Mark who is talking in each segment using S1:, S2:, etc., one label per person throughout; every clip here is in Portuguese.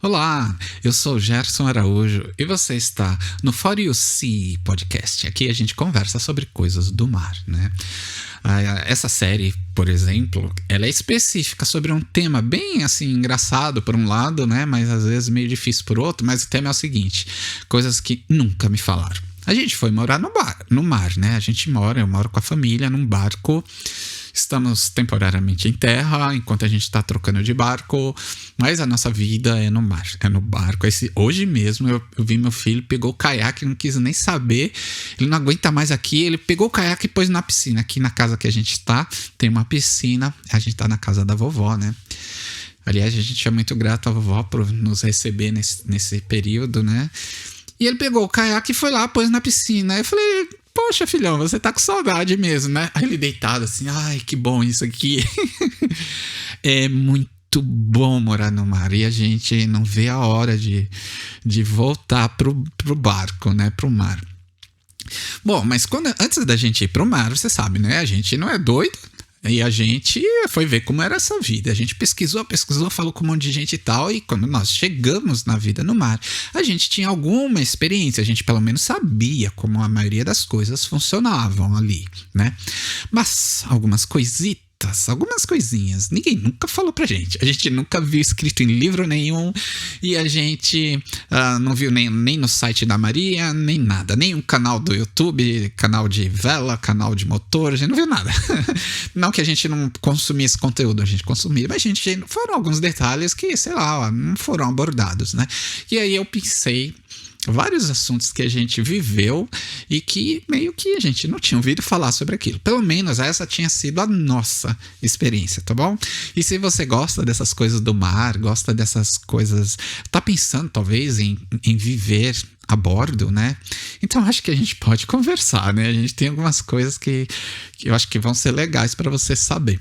S1: Olá, eu sou o Gerson Araújo e você está no For You See Podcast. Aqui a gente conversa sobre coisas do mar, né? Essa série, por exemplo, ela é específica sobre um tema bem assim engraçado por um lado, né? Mas às vezes meio difícil por outro. Mas o tema é o seguinte: coisas que nunca me falaram. A gente foi morar no mar, né? Eu moro com a família num barco. Estamos temporariamente em terra, enquanto a gente está trocando de barco, mas a nossa vida é no mar, é no barco. Hoje mesmo eu vi meu filho, pegou o caiaque, não quis nem saber, ele não aguenta mais aqui, ele pegou o caiaque e pôs na piscina. Aqui na casa que a gente está, tem uma piscina, a gente está na casa da vovó, né? Aliás, a gente é muito grato à vovó por nos receber nesse período, né? E ele pegou o caiaque e foi lá, pôs na piscina. Eu falei: poxa, filhão, você tá com saudade mesmo, né? Aí ele deitado assim: ai, que bom isso aqui. É muito bom morar no mar. E a gente não vê a hora de voltar pro barco, né? Pro mar. Bom, mas antes da gente ir pro mar, você sabe, né? A gente não é doido. E a gente foi ver como era essa vida. A gente pesquisou, falou com um monte de gente e tal. E quando nós chegamos na vida no mar, a gente tinha alguma experiência. A gente pelo menos sabia como a maioria das coisas funcionavam ali, né? Mas algumas coisinhas, ninguém nunca falou pra gente. A gente nunca viu escrito em livro nenhum. E a gente não viu nem no site da Maria, nem nada. Nem um canal do YouTube, canal de vela, canal de motor. A gente não viu nada. Não que a gente não consumia esse conteúdo, a gente consumia. Mas foram alguns detalhes que, sei lá, não foram abordados, né? E aí eu pensei vários assuntos que a gente viveu e que meio que a gente não tinha ouvido falar sobre aquilo. Pelo menos essa tinha sido a nossa experiência, tá bom? E se você gosta dessas coisas do mar, gosta dessas coisas, tá pensando talvez em viver a bordo, né? Então acho que a gente pode conversar, né? A gente tem algumas coisas que eu acho que vão ser legais para você saber.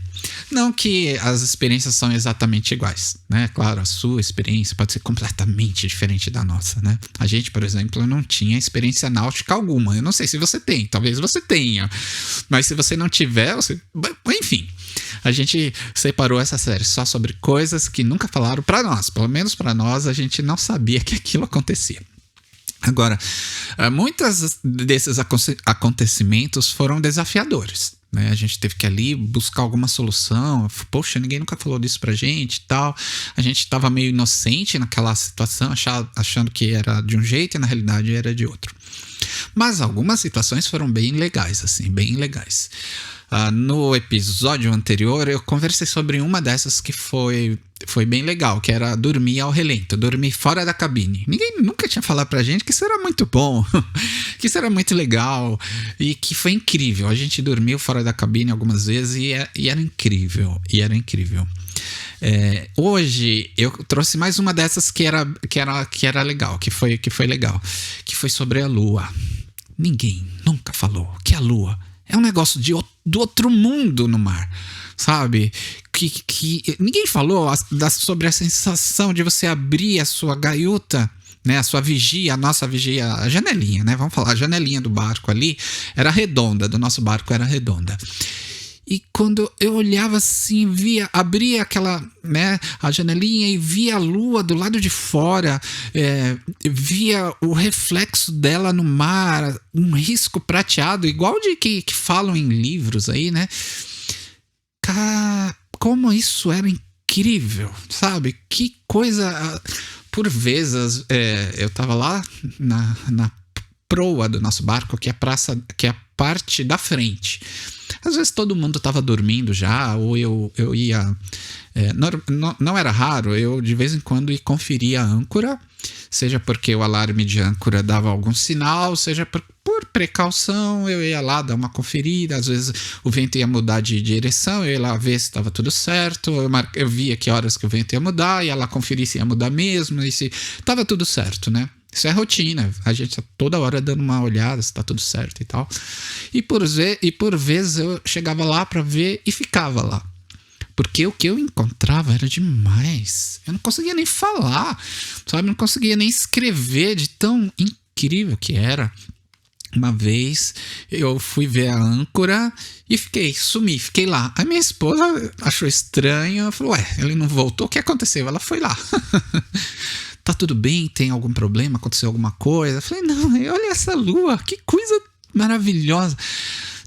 S1: Não que as experiências são exatamente iguais, né? Claro, a sua experiência pode ser completamente diferente da nossa, né? A gente, por exemplo, não tinha experiência náutica alguma. Eu não sei se você tem, talvez você tenha. Mas se você não tiver, enfim. A gente separou essa série só sobre coisas que nunca falaram para nós. Pelo menos para nós, a gente não sabia que aquilo acontecia. Agora, muitos desses acontecimentos foram desafiadores, né? A gente teve que ali buscar alguma solução. Poxa, ninguém nunca falou disso pra gente e tal. A gente estava meio inocente naquela situação, achando que era de um jeito e na realidade era de outro. Mas algumas situações foram bem legais, assim, bem legais. No episódio anterior eu conversei sobre uma dessas que foi bem legal, que era dormir ao relento, dormir fora da cabine. Ninguém nunca tinha falado pra gente que isso era muito bom, que isso era muito legal e que foi incrível. A gente dormiu fora da cabine algumas vezes e era incrível, hoje eu trouxe mais uma dessas que era legal, que foi legal, que foi sobre a lua. Ninguém nunca falou que a lua é um negócio do outro mundo no mar, sabe? Que ninguém falou sobre a sensação de você abrir a sua gaiota, né? A sua vigia, a nossa vigia, a janelinha, né? Vamos falar, a janelinha do barco ali era redonda, do nosso barco era redonda. E quando eu olhava assim, abria aquela, né, a janelinha e via a lua do lado de fora, via o reflexo dela no mar, um risco prateado, igual de que falam em livros aí, né? Como isso era incrível, sabe? Que coisa. Por vezes, eu tava lá na proa do nosso barco, que é a parte da frente. Às vezes todo mundo estava dormindo já, ou eu ia... não era raro, eu de vez em quando ia conferir a âncora, seja porque o alarme de âncora dava algum sinal, seja por precaução, eu ia lá dar uma conferida. Às vezes o vento ia mudar de direção, eu ia lá ver se estava tudo certo, eu via que horas que o vento ia mudar, ia lá conferir se ia mudar mesmo, e se estava tudo certo, né? Isso é rotina, a gente tá toda hora dando uma olhada se tá tudo certo e tal. E por vezes eu chegava lá para ver e ficava lá. Porque o que eu encontrava era demais. Eu não conseguia nem falar, sabe? Não conseguia nem escrever de tão incrível que era. Uma vez eu fui ver a âncora e fiquei lá. A minha esposa achou estranho, falou: ué, ele não voltou, o que aconteceu? Ela foi lá. tá tudo bem? Tem algum problema? Aconteceu alguma coisa? Eu falei, não, olha essa lua, que coisa maravilhosa.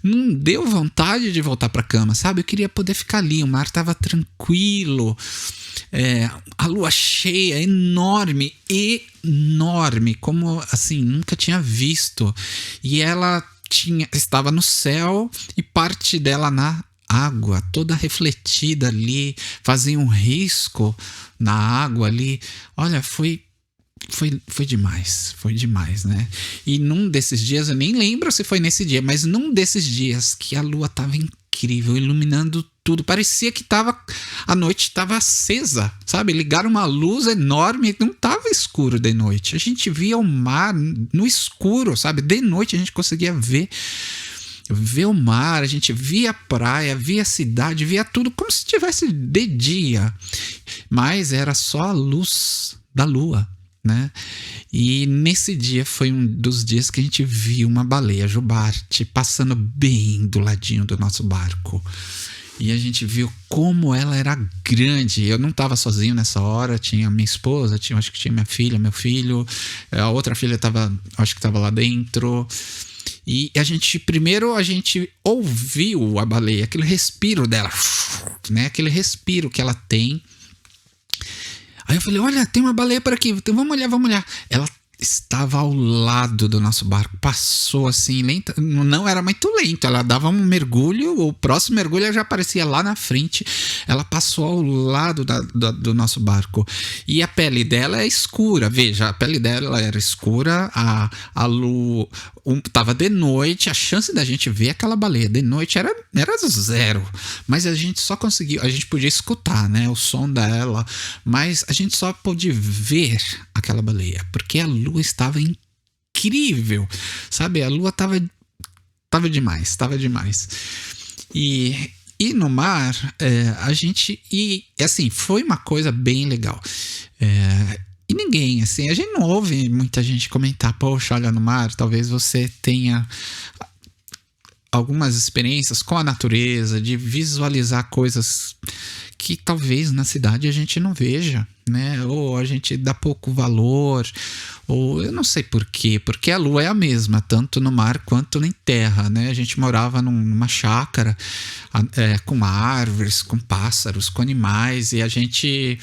S1: Não deu vontade de voltar pra cama, sabe? Eu queria poder ficar ali, o mar tava tranquilo, a lua cheia, enorme, como assim, nunca tinha visto. E ela estava no céu e parte dela na água, toda refletida ali, fazia um risco na água ali. Olha, foi demais, né? E num desses dias, eu nem lembro se foi nesse dia, mas num desses dias que a lua tava incrível, iluminando tudo, parecia que a noite tava acesa, sabe? Ligaram uma luz enorme, não tava escuro de noite, a gente via o mar no escuro, sabe? De noite a gente conseguia ver o mar, a gente via a praia, via a cidade, via tudo como se estivesse de dia, mas era só a luz da lua, né? E nesse dia foi um dos dias que a gente viu uma baleia jubarte passando bem do ladinho do nosso barco. E a gente viu como ela era grande. Eu não estava sozinho nessa hora, tinha minha esposa, acho que tinha minha filha, meu filho, a outra filha acho que estava lá dentro. E primeiro a gente ouviu a baleia, aquele respiro dela, né? Aquele respiro que ela tem. Aí eu falei, olha, tem uma baleia por aqui, então vamos olhar. Ela estava ao lado do nosso barco, passou assim, lenta, não era muito lento, ela dava um mergulho, o próximo mergulho já aparecia lá na frente, ela passou ao lado do nosso barco, e a pele dela é escura, veja, a pele dela era escura, a lua, tava de noite, a chance da gente ver aquela baleia de noite era zero, mas a gente podia escutar, né, o som dela, mas a gente só pôde ver aquela baleia, porque a lua estava incrível, sabe? A lua estava demais. E no mar, assim, foi uma coisa bem legal. E ninguém, assim, a gente não ouve muita gente comentar, poxa, olha no mar, talvez você tenha algumas experiências com a natureza, de visualizar coisas que talvez na cidade a gente não veja, né? Ou a gente dá pouco valor, ou eu não sei por quê, porque a lua é a mesma, tanto no mar quanto em terra, né? A gente morava numa chácara, com árvores, com pássaros, com animais, e a gente...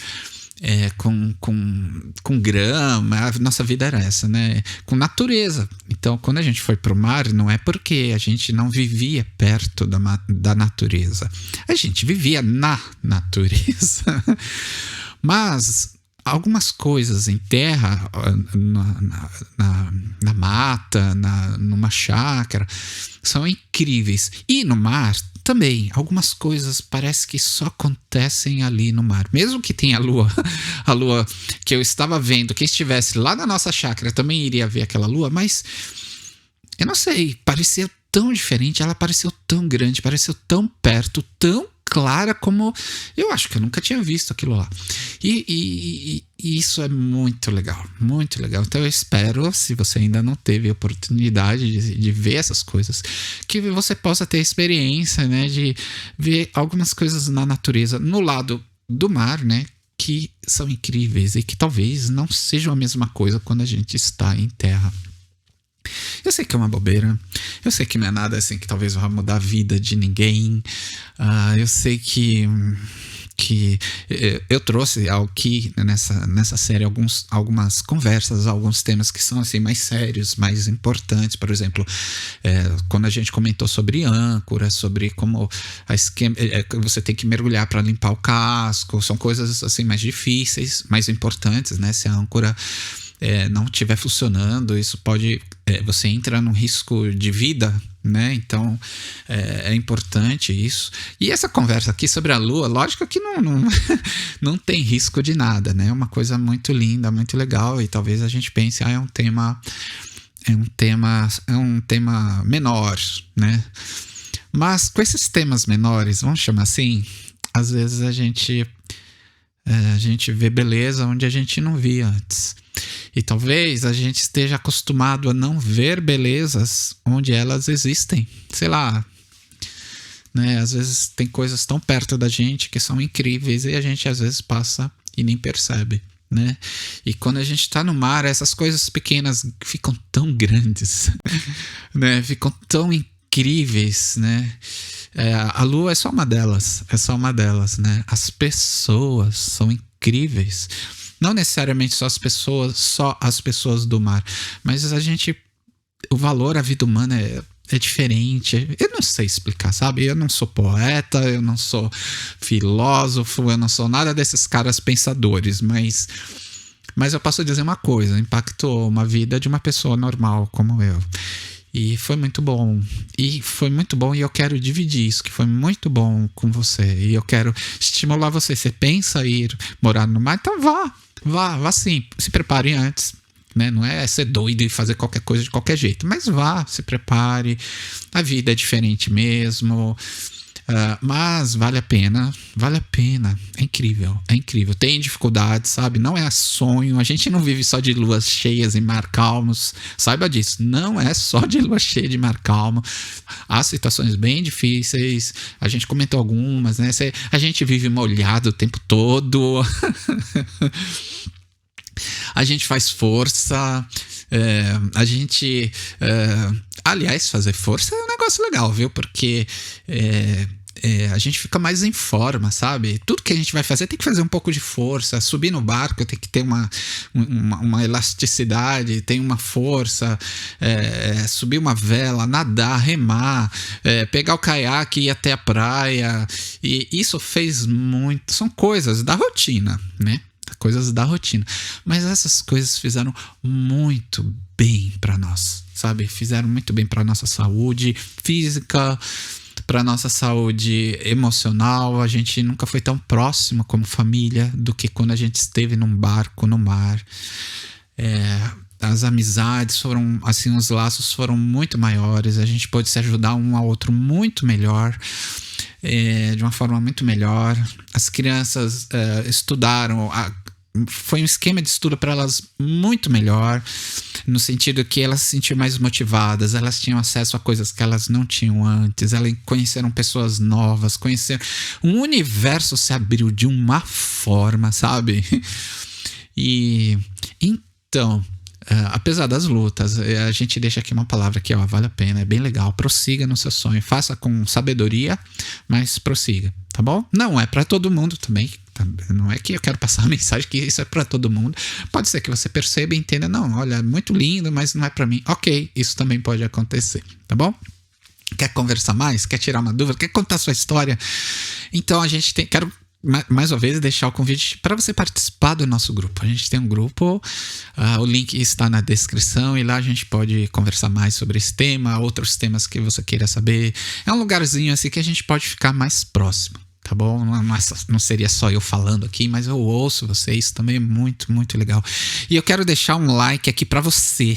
S1: com grama, a nossa vida era essa, né? Com natureza. Então, quando a gente foi pro mar, não é porque a gente não vivia perto da natureza. A gente vivia na natureza. Mas algumas coisas em terra, na mata, numa chácara, são incríveis. E no mar também, algumas coisas parece que só acontecem ali no mar. Mesmo que tenha a lua que eu estava vendo, quem estivesse lá na nossa chácara também iria ver aquela lua, mas eu não sei, parecia tão diferente, ela pareceu tão grande, pareceu tão perto, tão clara como eu acho que eu nunca tinha visto aquilo lá. E isso é muito legal, muito legal. Então eu espero, se você ainda não teve a oportunidade de ver essas coisas, que você possa ter a experiência, né, de ver algumas coisas na natureza, no lado do mar, né, que são incríveis e que talvez não sejam a mesma coisa quando a gente está em terra. Eu sei que é uma bobeira, eu sei que não é nada assim que talvez vá mudar a vida de ninguém, eu sei que eu trouxe aqui nessa série algumas conversas, alguns temas que são assim mais sérios, mais importantes. Por exemplo, quando a gente comentou sobre âncora, sobre como você tem que mergulhar para limpar o casco, são coisas assim mais difíceis, mais importantes, né? Se a âncora não estiver funcionando, isso pode... você entra num risco de vida, né? Então é importante isso. E essa conversa aqui sobre a lua, lógico que não tem risco de nada, né? É uma coisa muito linda, muito legal, e talvez a gente pense, é um tema menor, né? Mas com esses temas menores, vamos chamar assim, às vezes a gente vê beleza onde a gente não via antes. E talvez a gente esteja acostumado a não ver belezas onde elas existem. Sei lá, né? Às vezes tem coisas tão perto da gente que são incríveis e a gente às vezes passa e nem percebe, né? E quando a gente tá no mar, essas coisas pequenas ficam tão grandes, né? Ficam tão incríveis, né? A lua é só uma delas, né? As pessoas são incríveis. Não necessariamente só as pessoas do mar, mas o valor à vida humana é diferente. Eu não sei explicar, sabe? Eu não sou poeta, eu não sou filósofo, eu não sou nada desses caras pensadores, mas eu posso dizer uma coisa: impactou uma vida de uma pessoa normal como eu. E foi muito bom. E eu quero dividir isso, que foi muito bom com você. E eu quero estimular você. Você pensa em ir morar no mar? Então vá sim. Se prepare antes. Né? Não é ser doido e fazer qualquer coisa de qualquer jeito, mas vá, se prepare. A vida é diferente mesmo, mas vale a pena, é incrível. Tem dificuldades, sabe? Não é sonho, a gente não vive só de luas cheias e mar calmos, saiba disso, não é só de lua cheia de mar calmo. Há situações bem difíceis, a gente comentou algumas, né? A gente vive molhado o tempo todo. A gente faz força, aliás, fazer força é um negócio legal, viu? Porque a gente fica mais em forma, sabe? Tudo que a gente vai fazer tem que fazer um pouco de força. Subir no barco tem que ter uma elasticidade, tem uma força. Subir uma vela, nadar, remar, pegar o caiaque e ir até a praia. E isso fez muito. São coisas da rotina, né? Coisas da rotina, mas essas coisas fizeram muito bem para nós, sabe? Fizeram muito bem para nossa saúde física, para nossa saúde emocional. A gente nunca foi tão próximo como família do que quando a gente esteve num barco no mar. As amizades foram, assim, os laços foram muito maiores. A gente pôde se ajudar um ao outro muito melhor. De uma forma muito melhor. As crianças estudaram, foi um esquema de estudo para elas muito melhor, no sentido que elas se sentiam mais motivadas, elas tinham acesso a coisas que elas não tinham antes, elas conheceram pessoas novas, um universo se abriu de uma forma, sabe? E então, apesar das lutas, a gente deixa aqui uma palavra que vale a pena, é bem legal. Prossiga no seu sonho, faça com sabedoria, mas prossiga, tá bom? Não é para todo mundo também. Não é que eu quero passar a mensagem que isso é para todo mundo. Pode ser que você perceba e entenda, não, olha, muito lindo, mas não é para mim. Ok, isso também pode acontecer, tá bom? Quer conversar mais? Quer tirar uma dúvida? Quer contar sua história? Então quero mais uma vez deixar o convite para você participar do nosso grupo. A gente tem um grupo, o link está na descrição, e lá a gente pode conversar mais sobre esse tema, outros temas que você queira saber. É um lugarzinho assim que a gente pode ficar mais próximo, tá bom? Não seria só eu falando aqui, mas eu ouço você, isso também é muito, muito legal. E eu quero deixar um like aqui para você.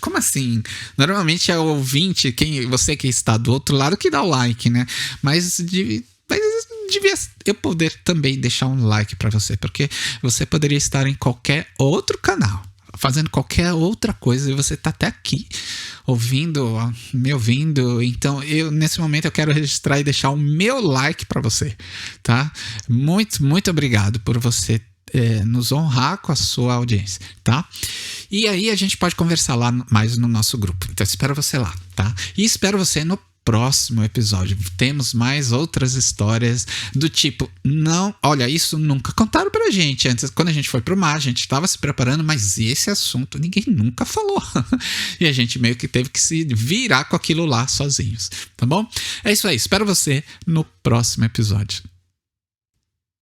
S1: Como assim? Normalmente é o ouvinte, você que está do outro lado, que dá o like, né? Mas devia eu poder também deixar um like para você, porque você poderia estar em qualquer outro canal, fazendo qualquer outra coisa, e você tá até aqui me ouvindo. Então nesse momento eu quero registrar e deixar o meu like para você, tá? Muito, muito obrigado por você nos honrar com a sua audiência, tá? E aí a gente pode conversar lá mais no nosso grupo. Então espero você lá, tá? E espero você no próximo episódio. Temos mais outras histórias do tipo, não, olha, isso nunca contaram pra gente antes. Quando a gente foi pro mar, a gente estava se preparando, mas esse assunto ninguém nunca falou. E a gente meio que teve que se virar com aquilo lá sozinhos, tá bom? É isso aí, espero você no próximo episódio.